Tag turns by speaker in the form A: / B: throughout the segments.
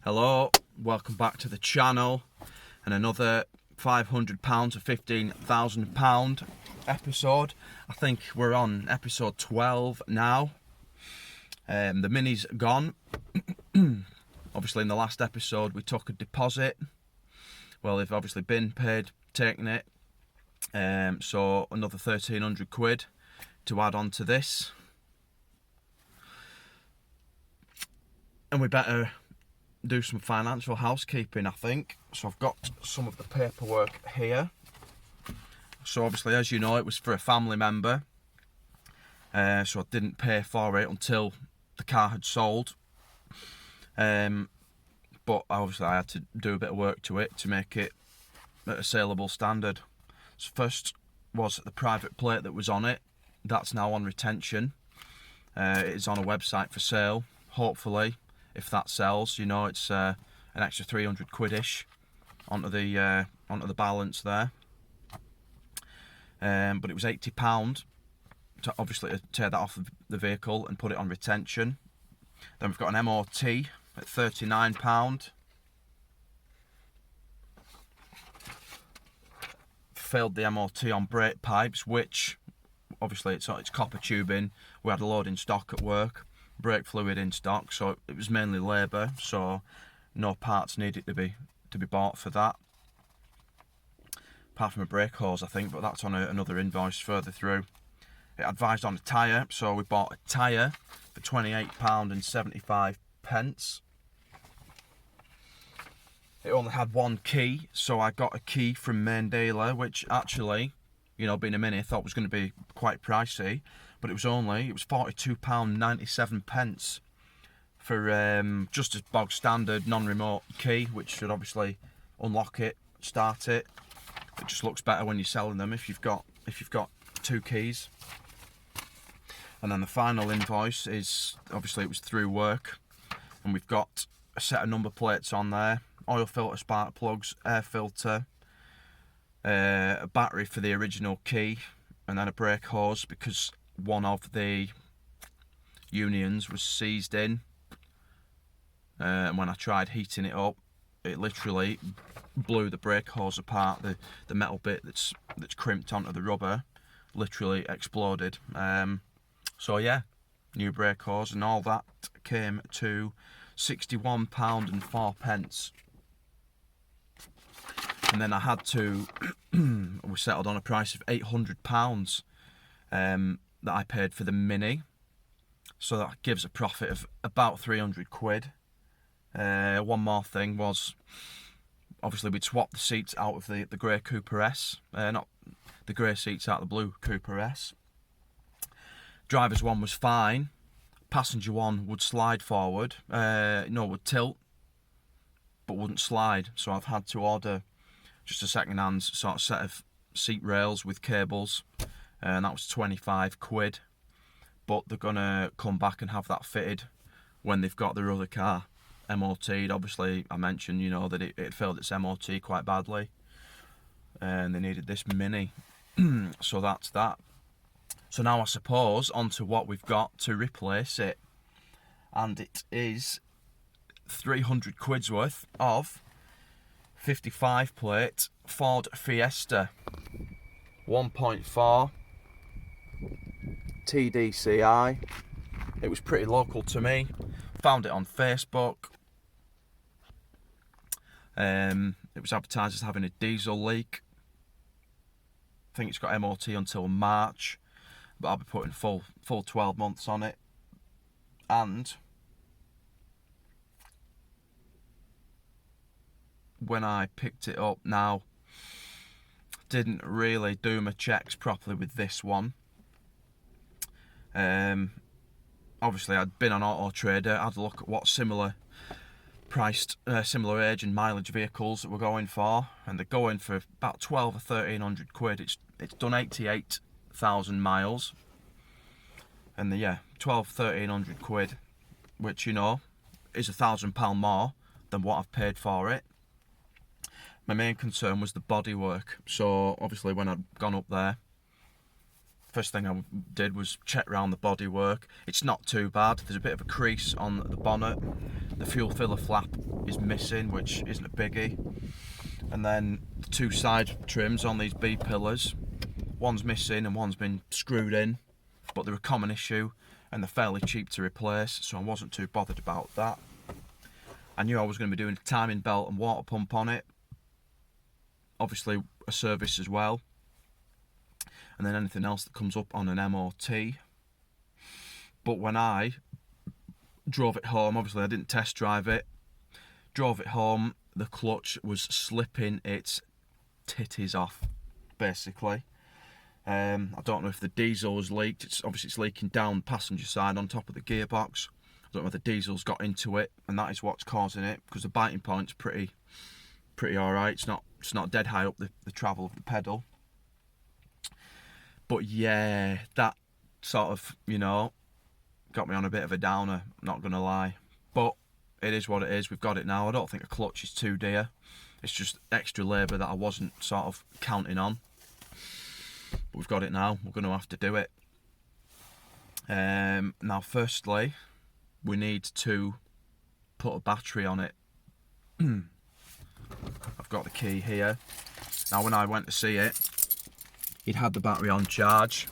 A: Hello, welcome back to the channel and another £500 to £15,000 episode. I think we're on episode 12 now. The Mini's gone. Obviously in the last episode we took a deposit. Well, they've obviously been paid taking it. So another 1,300 quid to add on to this. And we better do some financial housekeeping, I think. So I've got some of the paperwork here. So obviously, as you know, it was for a family member. So I didn't pay for it until the car had sold. But obviously I had to do a bit of work to it to make it at a saleable standard. So first was the private plate that was on it. That's now on retention. It is on a website for sale. Hopefully, if that sells, you know, it's an extra 300 quid-ish onto the balance there. But it was £80 to obviously tear that off the vehicle and put it on retention. Then we've got an MOT at £39. Failed the MOT on brake pipes, which obviously it's copper tubing. We had a load in stock at work, brake fluid in stock, so it was mainly labour, so no parts needed to be bought for that, apart from a brake hose, I think, but that's on another invoice further through. It advised on a tyre, so we bought a tyre for £28.75. It only had one key, so I got a key from main dealer, which actually, you know, being a Mini, I thought was going to be quite pricey, but it was £42.97 for just a bog standard non-remote key, which should obviously unlock it, start it. It just looks better when you're selling them if you've got two keys. And then the final invoice is, obviously it was through work, and we've got a set of number plates on there, oil filter, spark plugs, air filter, a battery for the original key, and then a brake hose because one of the unions was seized in, and when I tried heating it up, it literally blew the brake hose apart. The metal bit that's crimped onto the rubber literally exploded. So yeah, new brake hose, and all that came to £61.04. And then I had to, we settled on a price of £800 that I paid for the Mini. So that gives a profit of about 300 quid. One more thing was, obviously we'd swapped the seats out of the grey Cooper S. Not the grey seats out of the blue Cooper S. Driver's one was fine. Passenger one would slide forward. Would tilt, but wouldn't slide. So I've had to order just a second-hand sort of set of seat rails with cables, and that was 25 quid. But they're gonna come back and have that fitted when they've got their other car MOT'd. Obviously, I mentioned, you know, that it failed its MOT quite badly, and they needed this Mini. So that's that. So now I suppose onto what we've got to replace it, and it is 300 quid's worth of 55 plate Ford Fiesta 1.4 TDCi. It was pretty local to me. Found it on Facebook. It was advertised as having a diesel leak. I think it's got MOT until March, but I'll be putting full 12 months on it. And when I picked it up, now didn't really do my checks properly with this one. Obviously I'd been on Auto Trader, had a look at what similar priced, similar age and mileage vehicles that we're going for, and they're going for about 12 or 1,300 quid. It's done 88,000 miles, and 1,100 quid, which, you know, is £1,000 more than what I've paid for it. My main concern was the bodywork, so obviously when I'd gone up there, first thing I did was check round the bodywork. It's not too bad. There's a bit of a crease on the bonnet. The fuel filler flap is missing, which isn't a biggie. And then the two side trims on these B pillars, one's missing and one's been screwed in, but they're a common issue and they're fairly cheap to replace, so I wasn't too bothered about that. I knew I was going to be doing a timing belt and water pump on it, obviously a service as well, and then anything else that comes up on an MOT. But when I drove it home, obviously I didn't test drive it, drove it home, the clutch was slipping its titties off, basically. I don't know if the diesel was leaked. It's leaking down the passenger side on top of the gearbox. I don't know if the diesel's got into it, and that is what's causing it, because the biting point's pretty alright. It's not dead high up the travel of the pedal. But yeah, that sort of, you know, got me on a bit of a downer, not gonna lie. But it is what it is. We've got it now. I don't think a clutch is too dear. It's just extra labour that I wasn't sort of counting on. But we've got it now. We're going to have to do it. Now, firstly, we need to put a battery on it. I've got the key here. Now, when I went to see it, he'd had the battery on charge.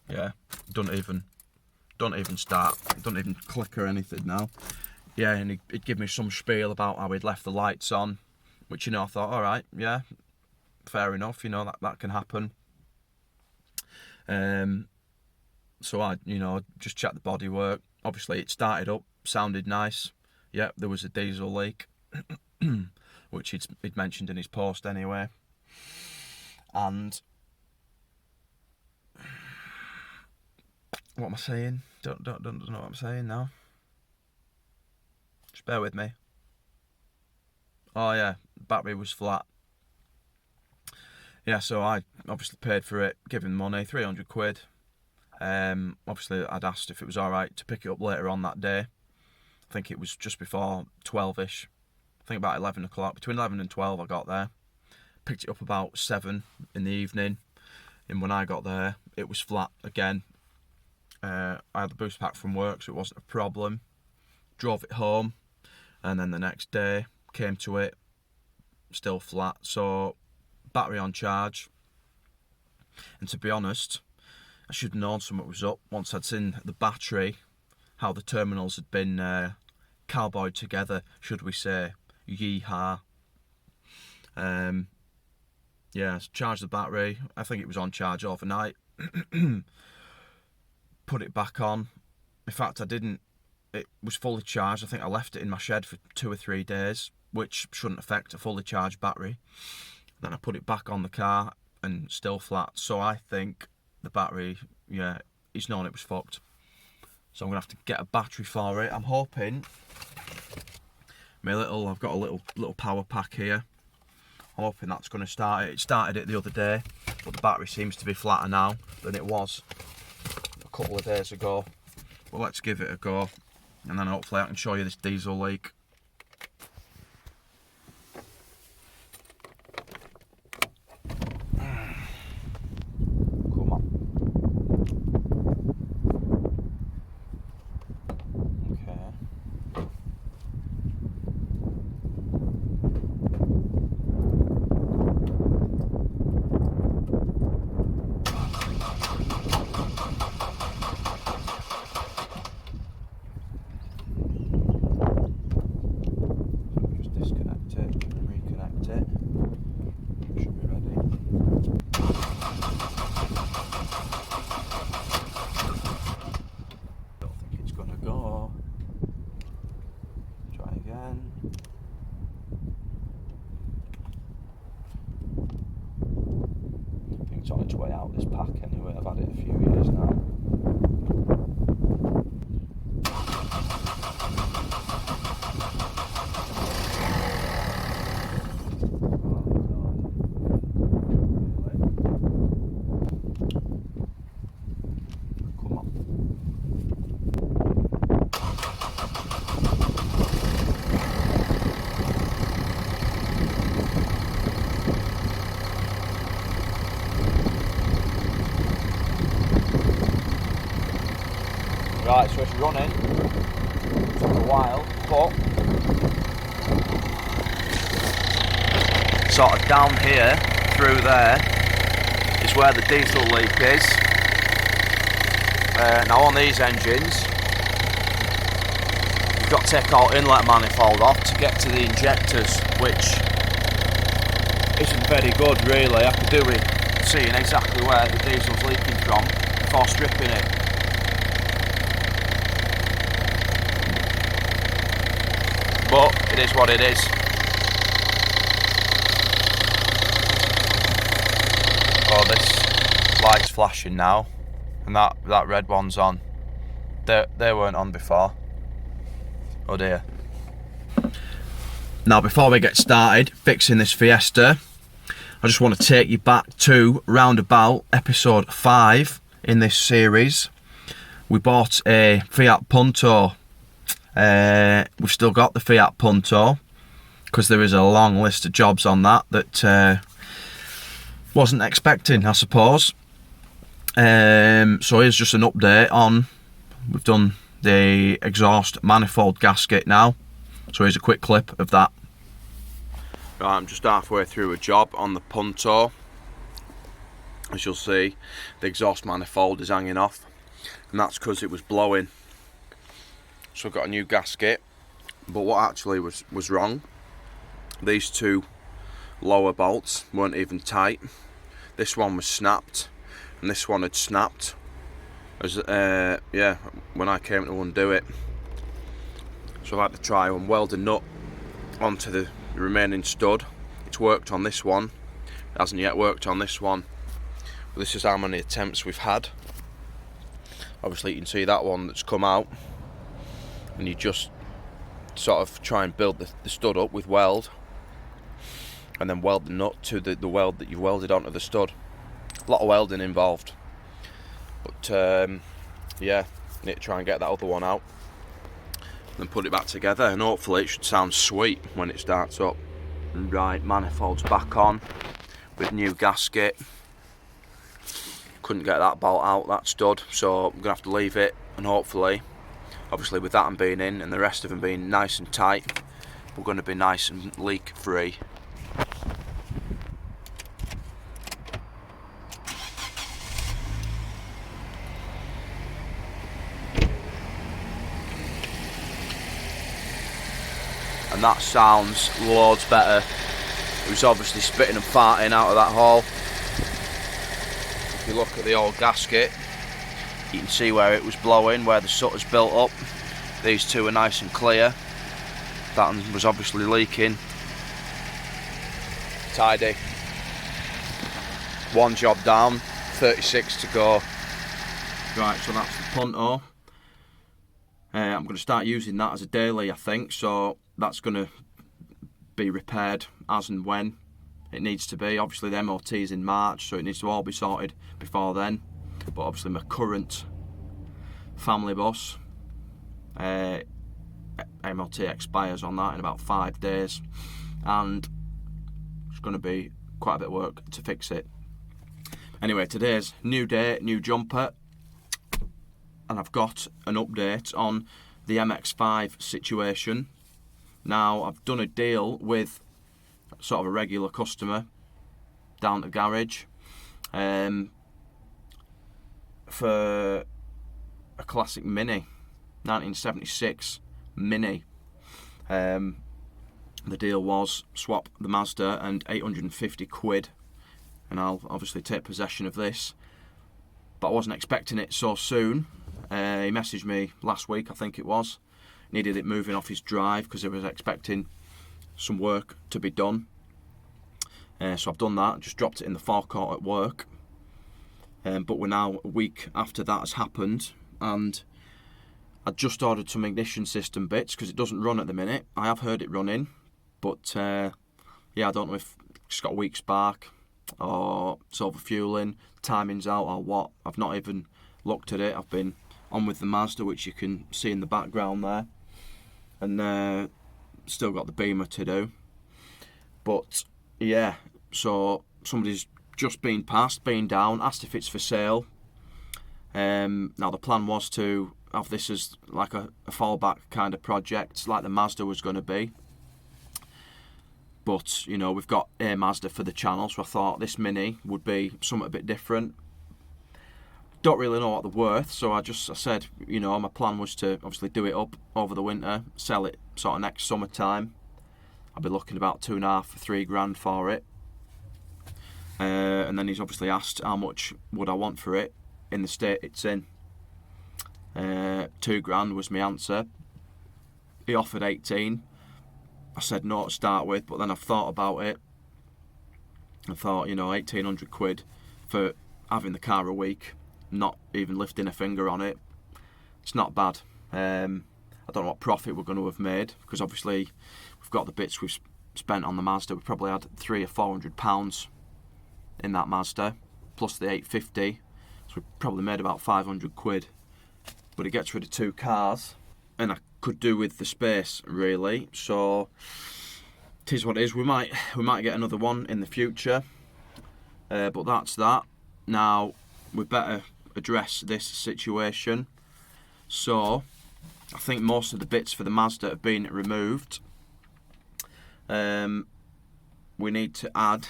A: Yeah, don't even start, don't even click or anything now. Yeah, and he'd give me some spiel about how he'd left the lights on, which, you know, I thought, all right, yeah, fair enough, you know, that can happen. So I, you know, just checked the bodywork. Obviously, it started up, sounded nice. Yeah, there was a diesel leak, which he'd mentioned in his post anyway. And what am I saying? Don't know what I'm saying now. Just bear with me. Oh yeah, battery was flat. Yeah, so I obviously paid for it, given money, 300 quid. Obviously I'd asked if it was alright to pick it up later on that day. I think it was just before 12ish. I think about 11 o'clock. Between 11 and 12 I got there. Picked it up about 7 in the evening. And when I got there, it was flat again. I had the boost pack from work, so it wasn't a problem. Drove it home, and then the next day came to it, still flat. So battery on charge. And to be honest, I should have known something was up once I'd seen the battery, how the terminals had been cowboyed together, should we say. Yeehaw. Yeah, charged the battery. I think it was on charge overnight. Put it back on. In fact, I didn't. It was fully charged. I think I left it in my shed for 2 or 3 days, which shouldn't affect a fully charged battery. Then I put it back on the car and still flat. So I think the battery, yeah, he's known it was fucked. So I'm gonna have to get a battery for it. I'm hoping I've got a little power pack here. I'm hoping that's going to start it. It started it the other day, but the battery seems to be flatter now than it was a couple of days ago. Well, let's give it a go, and then hopefully I can show you this diesel leak. Come on. Okay. It's on its way out, this pack anyway. I've had it a few years now. Come on. Right, so it's running. Took a while, but sort of down here, through there, is where the diesel leak is. Now on these engines, you've got to take our inlet manifold off to get to the injectors, which isn't very good really. I could do with seeing exactly where the diesel's leaking from before stripping it. But it is what it is. Oh, this light's flashing now, and that red one's on. They weren't on before. Oh dear. Now before we get started fixing this Fiesta, I just want to take you back to roundabout episode 5 in this series. We bought a Fiat Punto. We've still got the Fiat Punto because there is a long list of jobs on that wasn't expecting, I suppose. So here's just an update on, we've done the exhaust manifold gasket now. So here's a quick clip of that. Right, I'm just halfway through a job on the Punto. As you'll see, the exhaust manifold is hanging off, and that's because it was blowing. So I've got a new gasket, but what actually was wrong, these two lower bolts weren't even tight. This one was snapped, and this one had snapped as yeah, when I came to undo it. So I had to try and weld a nut onto the remaining stud. It's worked on this one, it hasn't yet worked on this one. But this is how many attempts we've had. Obviously you can see that one that's come out, and you just sort of try and build the stud up with weld, and then weld the nut to the weld that you've welded onto the stud. A lot of welding involved, but yeah, need to try and get that other one out, then put it back together, and hopefully it should sound sweet when it starts up. Right, manifold's back on with new gasket. Couldn't get that bolt out, that stud, so I'm gonna have to leave it, and hopefully, obviously with that one being in and the rest of them being nice and tight, we're going to be nice and leak free. And that sounds loads better. It was obviously spitting and farting out of that hole. If you look at the old gasket, you can see where it was blowing, where the soot has built up. These two are nice and clear. That one was obviously leaking. Tidy. One job down, 36 to go. Right, so that's the Punto. I'm going to start using that as a daily, I think, so that's going to be repaired as and when it needs to be. Obviously the MOT is in March, so it needs to all be sorted before then. But obviously my current family bus, MOT expires on that in about 5 days, and it's going to be quite a bit of work to fix it. Anyway, today's new day, new jumper, and I've got an update on the MX-5 situation. Now, I've done a deal with sort of a regular customer down at the garage for a classic Mini, 1976 Mini. The deal was swap the Mazda and 850 quid, and I'll obviously take possession of this, but I wasn't expecting it so soon. He messaged me last week, I think it was, needed it moving off his drive because he was expecting some work to be done. So I've done that, just dropped it in the forecourt at work. But we're now a week after that has happened, and I just ordered some ignition system bits because it doesn't run at the minute. I have heard it running, but yeah, I don't know if it's got a weak spark or it's overfueling, timing's out or what. I've not even looked at it. I've been on with the Mazda, which you can see in the background there, and still got the Beamer to do. But yeah, so somebody's just been down, asked if it's for sale. Now the plan was to have this as like a fallback kind of project, like the Mazda was going to be. But, you know, we've got a Mazda for the channel, so I thought this Mini would be something a bit different. Don't really know what they're worth, so I said, you know, my plan was to obviously do it up over the winter, sell it sort of next summertime. I'll be looking about 2.5 to 3 grand for it. And then he's obviously asked how much would I want for it in the state it's in. 2 grand was my answer. He offered 18. I said no to start with, but then I've thought about it. I thought, you know, 1,800 quid for having the car a week, not even lifting a finger on it, it's not bad. I don't know what profit we're going to have made, because obviously we've got the bits we've spent on the Mazda. We've probably had £300 or £400 in that Mazda, plus the 850, so we probably made about 500 quid. But it gets rid of 2 cars, and I could do with the space, really. So it is what it is. We might get another one in the future, but that's that. Now we better address this situation. So I think most of the bits for the Mazda have been removed. We need to add.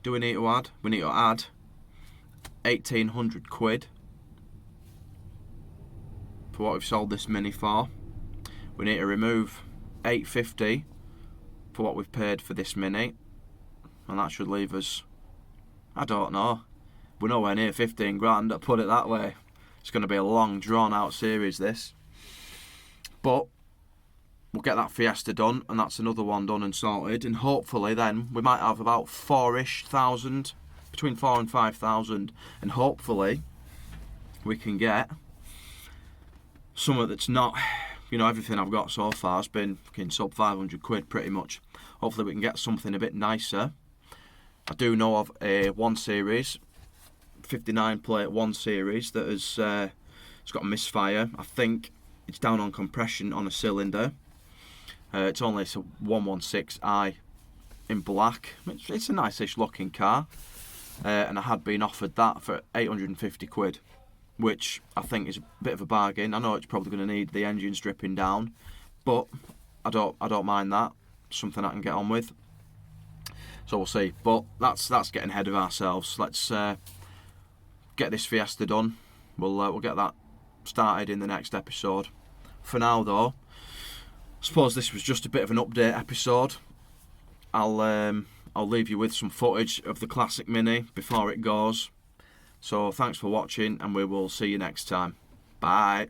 A: Do we need to add? We need to add 1,800 quid for what we've sold this Mini for. We need to remove 850 for what we've paid for this Mini, and that should leave us, I don't know, we're nowhere near 15 grand, I'll put it that way. It's going to be a long drawn out series, this, but we'll get that Fiesta done, and that's another one done and sorted, and hopefully then we might have about 4-ish thousand, between 4 and 5,000, and hopefully we can get something that's not, you know, everything I've got so far has been fucking sub 500 quid pretty much. Hopefully we can get something a bit nicer. I do know of a 1 Series, 59 plate 1 Series that has it's got a misfire. I think it's down on compression on a cylinder. It's only a 116i in black. It's a nice-ish looking car, and I had been offered that for 850 quid. Which I think is a bit of a bargain. I know it's probably going to need the engine stripping down, but I don't mind that. Something I can get on with. So we'll see. But that's getting ahead of ourselves. Let's get this Fiesta done. We'll get that started in the next episode. For now, though, I suppose this was just a bit of an update episode. I'll leave you with some footage of the classic Mini before it goes. So thanks for watching, and we will see you next time. Bye.